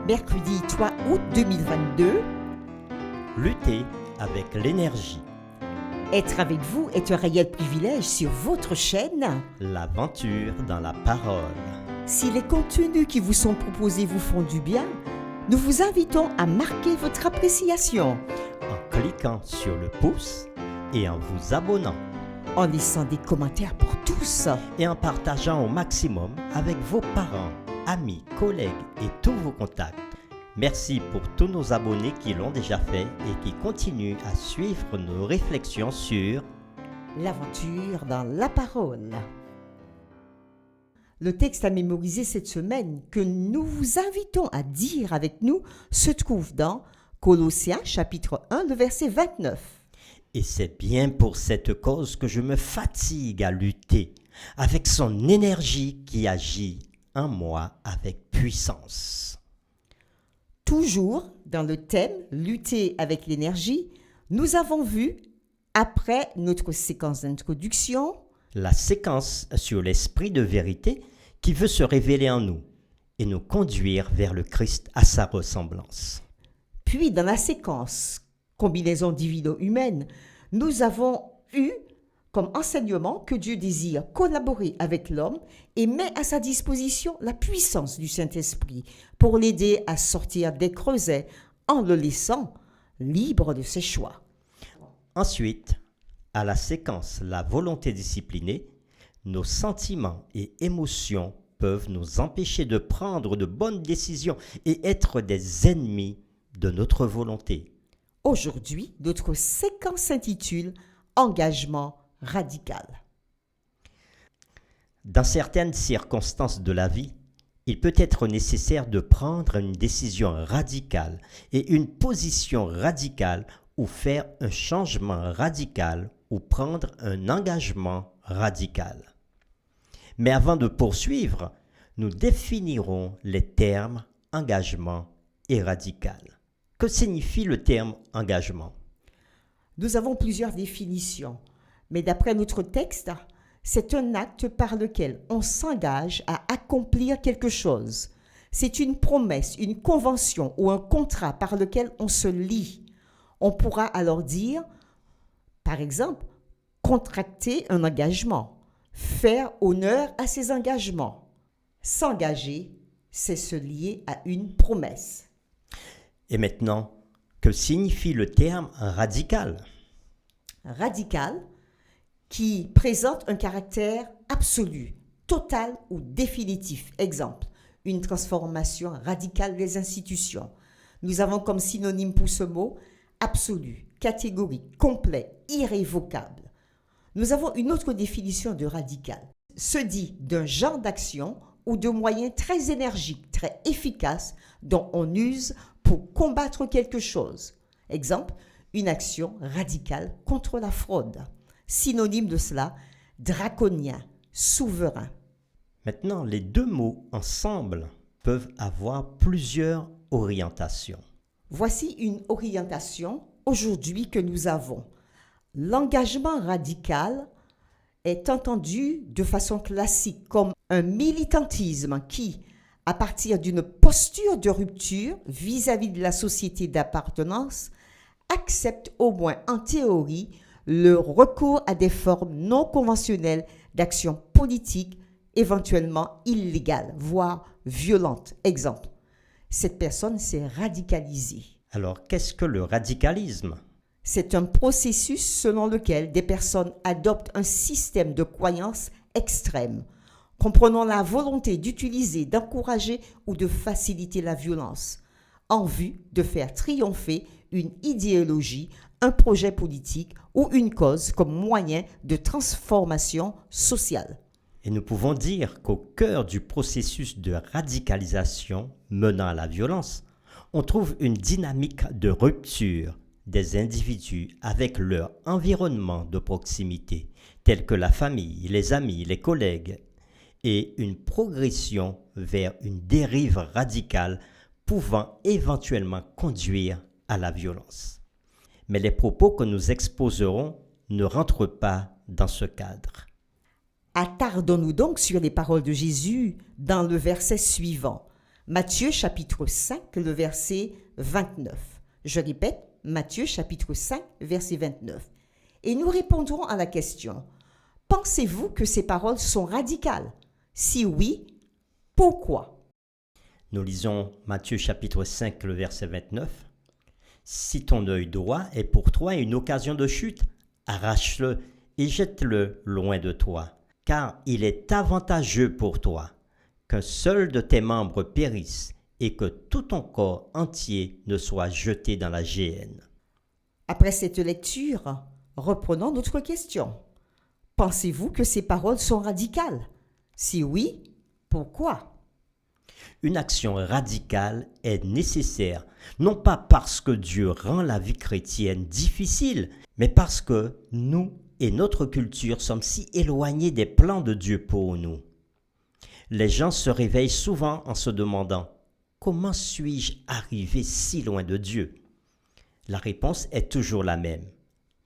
mercredi 3 août 2022. Lutter avec l'énergie. Être avec vous est un réel privilège sur votre chaîne. L'aventure dans la parole. Si les contenus qui vous sont proposés vous font du bien, nous vous invitons à marquer votre appréciation En cliquant sur le pouce et en vous abonnant. en laissant des commentaires pour tous. Et en partageant au maximum avec vos parents, amis, collègues et tous vos contacts. Merci pour tous nos abonnés qui l'ont déjà fait et qui continuent à suivre nos réflexions sur L'aventure dans la parole. Le texte à mémoriser cette semaine que nous vous invitons à dire avec nous se trouve dans Colossiens chapitre 1, le verset 29. Et c'est bien pour cette cause que je me fatigue à lutter avec son énergie qui agit en moi avec puissance. Toujours dans le thème lutter avec l'énergie, nous avons vu, après notre séquence d'introduction, La séquence sur l'esprit de vérité qui veut se révéler en nous et nous conduire vers le Christ à sa ressemblance. puis dans la séquence combinaison divino-humaine, nous avons eu comme enseignement que Dieu désire collaborer avec l'homme et met à sa disposition la puissance du Saint-Esprit pour l'aider à sortir des creusets en le laissant libre de ses choix. Ensuite, à la séquence La volonté disciplinée, nos sentiments et émotions peuvent nous empêcher de prendre de bonnes décisions et être des ennemis de notre volonté. Aujourd'hui, notre séquence s'intitule Engagement radical. Dans certaines circonstances de la vie, il peut être nécessaire de prendre une décision radicale et une position radicale ou faire un changement radical ou prendre un engagement radical. Mais avant de poursuivre, nous définirons les termes engagement et radical. Que signifie le terme engagement? Nous avons plusieurs définitions, mais d'après notre texte, c'est un acte par lequel on s'engage à accomplir quelque chose. C'est une promesse, une convention ou un contrat par lequel on se lie. On pourra alors dire, par exemple, contracter un engagement, faire honneur à ses engagements. S'engager, c'est se lier à une promesse. Et maintenant, que signifie le terme radical? Radical, qui présente un caractère absolu, total ou définitif. Exemple, une transformation radicale des institutions. Nous avons comme synonyme pour ce mot absolu, catégorique, complet, irrévocable. Nous avons une autre définition de radical. Se dit d'un genre d'action ou de moyens très énergiques, très efficaces dont on use pour combattre quelque chose. Exemple, une action radicale contre la fraude. Synonyme de cela, draconien, souverain. Maintenant, les deux mots ensemble peuvent avoir plusieurs orientations. Voici une orientation aujourd'hui que nous avons. L'engagement radical est entendu de façon classique comme un militantisme qui, à partir d'une posture de rupture vis-à-vis de la société d'appartenance, accepte au moins en théorie le recours à des formes non conventionnelles d'action politique, éventuellement illégales, voire violentes. Exemple, cette personne s'est radicalisée. Alors, qu'est-ce que le radicalisme? C'est un processus selon lequel des personnes adoptent un système de croyances extrêmes, comprenant la volonté d'utiliser, d'encourager ou de faciliter la violence, en vue de faire triompher une idéologie, un projet politique ou une cause comme moyen de transformation sociale. Et nous pouvons dire qu'au cœur du processus de radicalisation menant à la violence, on trouve une dynamique de rupture des individus avec leur environnement de proximité, tel que la famille, les amis, les collègues, et une progression vers une dérive radicale pouvant éventuellement conduire à la violence. Mais les propos que nous exposerons ne rentrent pas dans ce cadre. Attardons-nous donc sur les paroles de Jésus dans le verset suivant. Matthieu chapitre 5, le verset 29. Je répète, Matthieu chapitre 5, verset 29. Et nous répondrons à la question, pensez-vous que ces paroles sont radicales? Si oui, pourquoi? Nous lisons Matthieu chapitre 5, le verset 29. Si ton œil droit est pour toi une occasion de chute, arrache-le et jette-le loin de toi, car il est avantageux pour toi qu'un seul de tes membres périsse et que tout ton corps entier ne soit jeté dans la géhenne. Après cette lecture, reprenons notre question. Pensez-vous que ces paroles sont radicales? Si oui, pourquoi? Une action radicale est nécessaire, non pas parce que Dieu rend la vie chrétienne difficile, mais parce que nous et notre culture sommes si éloignés des plans de Dieu pour nous. Les gens se réveillent souvent en se demandant « Comment suis-je arrivé si loin de Dieu ?» La réponse est toujours la même.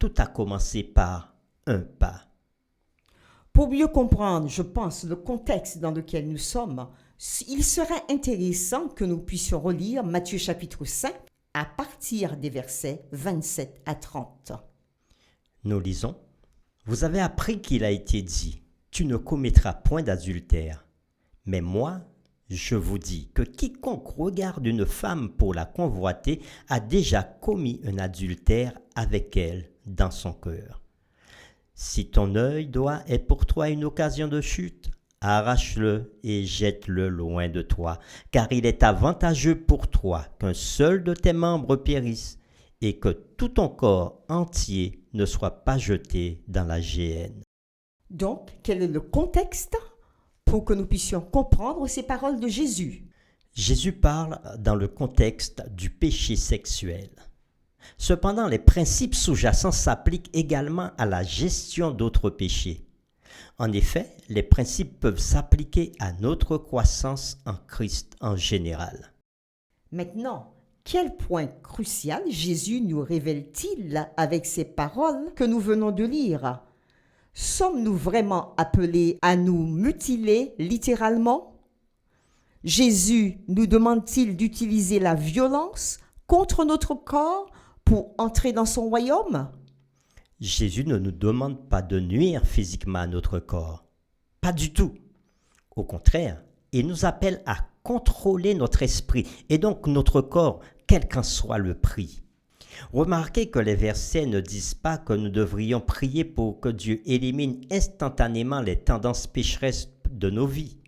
Tout a commencé par un pas. Pour mieux comprendre, je pense, le contexte dans lequel nous sommes, il serait intéressant que nous puissions relire Matthieu chapitre 5 à partir des versets 27 à 30. Nous lisons « Vous avez appris qu'il a été dit « Tu ne commettras point d'adultère ». Mais moi, je vous dis que quiconque regarde une femme pour la convoiter a déjà commis un adultère avec elle dans son cœur. Si ton œil droit est pour toi une occasion de chute, arrache-le et jette-le loin de toi, car il est avantageux pour toi qu'un seul de tes membres périsse et que tout ton corps entier ne soit pas jeté dans la géhenne. Donc, quel est le contexte pour que nous puissions comprendre ces paroles de Jésus? Jésus parle dans le contexte du péché sexuel. Cependant, les principes sous-jacents s'appliquent également à la gestion d'autres péchés. En effet, les principes peuvent s'appliquer à notre croissance en Christ en général. Maintenant, quel point crucial Jésus nous révèle-t-il avec ces paroles que nous venons de lire? Sommes-nous vraiment appelés à nous mutiler littéralement? Jésus nous demande-t-il d'utiliser la violence contre notre corps pour entrer dans son royaume? Jésus ne nous demande pas de nuire physiquement à notre corps. Pas du tout. Au contraire, il nous appelle à contrôler notre esprit et donc notre corps, quel qu'en soit le prix. Remarquez que les versets ne disent pas que nous devrions prier pour que Dieu élimine instantanément les tendances pécheresses de nos vies.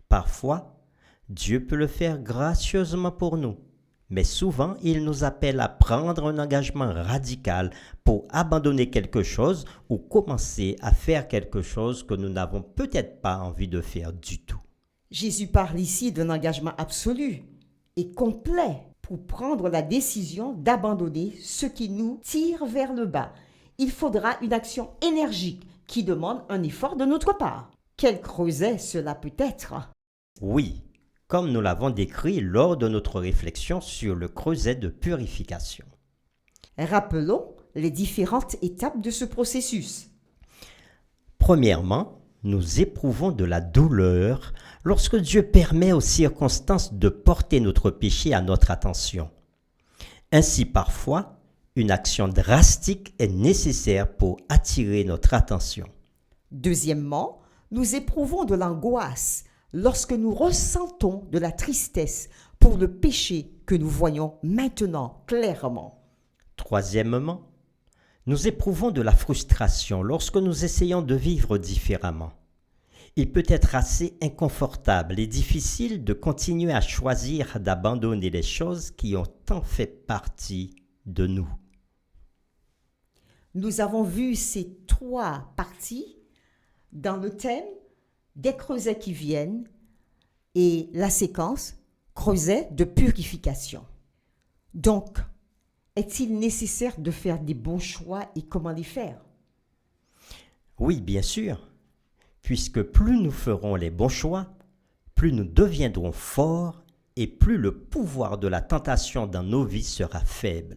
Parfois, Dieu peut le faire gracieusement pour nous, mais souvent il nous appelle à prendre un engagement radical pour abandonner quelque chose ou commencer à faire quelque chose que nous n'avons peut-être pas envie de faire du tout. Jésus parle ici d'un engagement absolu et complet pour prendre la décision d'abandonner ce qui nous tire vers le bas. Il faudra une action énergique qui demande un effort de notre part. Quel creuset cela peut être? Oui, comme nous l'avons décrit lors de notre réflexion sur le creuset de purification. Rappelons les différentes étapes de ce processus. Premièrement, nous éprouvons de la douleur lorsque Dieu permet aux circonstances de porter notre péché à notre attention. Ainsi, parfois, une action drastique est nécessaire pour attirer notre attention. Deuxièmement, nous éprouvons de l'angoisse lorsque nous ressentons de la tristesse pour le péché que nous voyons maintenant clairement. Troisièmement, nous éprouvons de la frustration lorsque nous essayons de vivre différemment. Il peut être assez inconfortable et difficile de continuer à choisir d'abandonner les choses qui ont tant fait partie de nous. Nous avons vu ces trois parties dans le thème des creusets qui viennent et la séquence creuset de purification. Donc, est-il nécessaire de faire des bons choix et comment les faire? Oui, bien sûr, puisque plus nous ferons les bons choix, plus nous deviendrons forts et plus le pouvoir de la tentation dans nos vies sera faible.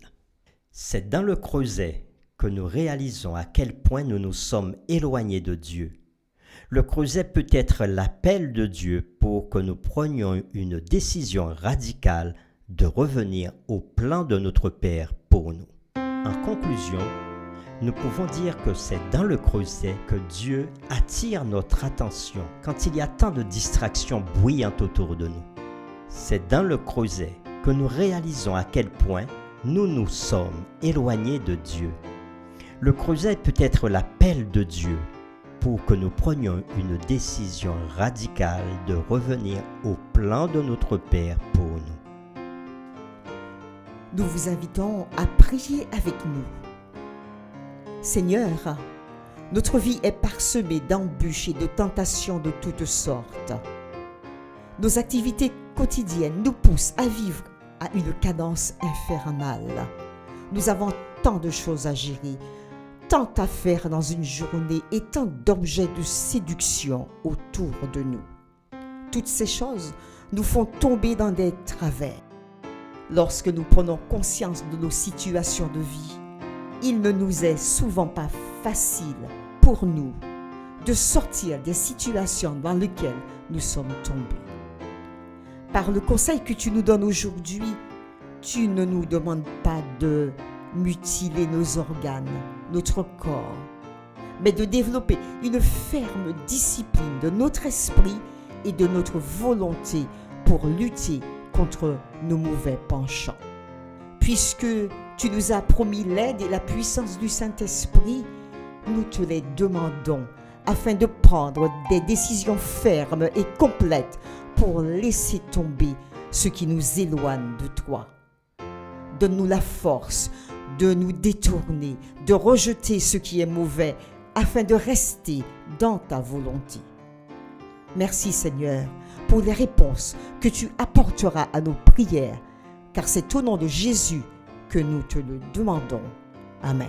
C'est dans le creuset que nous réalisons à quel point nous nous sommes éloignés de Dieu. Le creuset peut être l'appel de Dieu pour que nous prenions une décision radicale de revenir au plan de notre Père pour nous. En conclusion, nous pouvons dire que c'est dans le creuset que Dieu attire notre attention quand il y a tant de distractions bruyantes autour de nous. C'est dans le creuset que nous réalisons à quel point nous nous sommes éloignés de Dieu. Le creuset peut être l'appel de Dieu pour que nous prenions une décision radicale de revenir au plan de notre Père pour nous. Nous vous invitons à prier avec nous. Seigneur, notre vie est parsemée d'embûches et de tentations de toutes sortes. Nos activités quotidiennes nous poussent à vivre à une cadence infernale. Nous avons tant de choses à gérer, tant à faire dans une journée et tant d'objets de séduction autour de nous. Toutes ces choses nous font tomber dans des travers. Lorsque nous prenons conscience de nos situations de vie, il ne nous est souvent pas facile pour nous de sortir des situations dans lesquelles nous sommes tombés. Par le conseil que tu nous donnes aujourd'hui, tu ne nous demandes pas de mutiler nos organes, notre corps, mais de développer une ferme discipline de notre esprit et de notre volonté pour lutter contre nos mauvais penchants. Puisque tu nous as promis l'aide et la puissance du Saint-Esprit, nous te les demandons afin de prendre des décisions fermes et complètes pour laisser tomber ce qui nous éloigne de toi. Donne-nous la force de nous détourner, de rejeter ce qui est mauvais afin de rester dans ta volonté. Merci Seigneur pour les réponses que tu apporteras à nos prières, car c'est au nom de Jésus que nous te le demandons. Amen.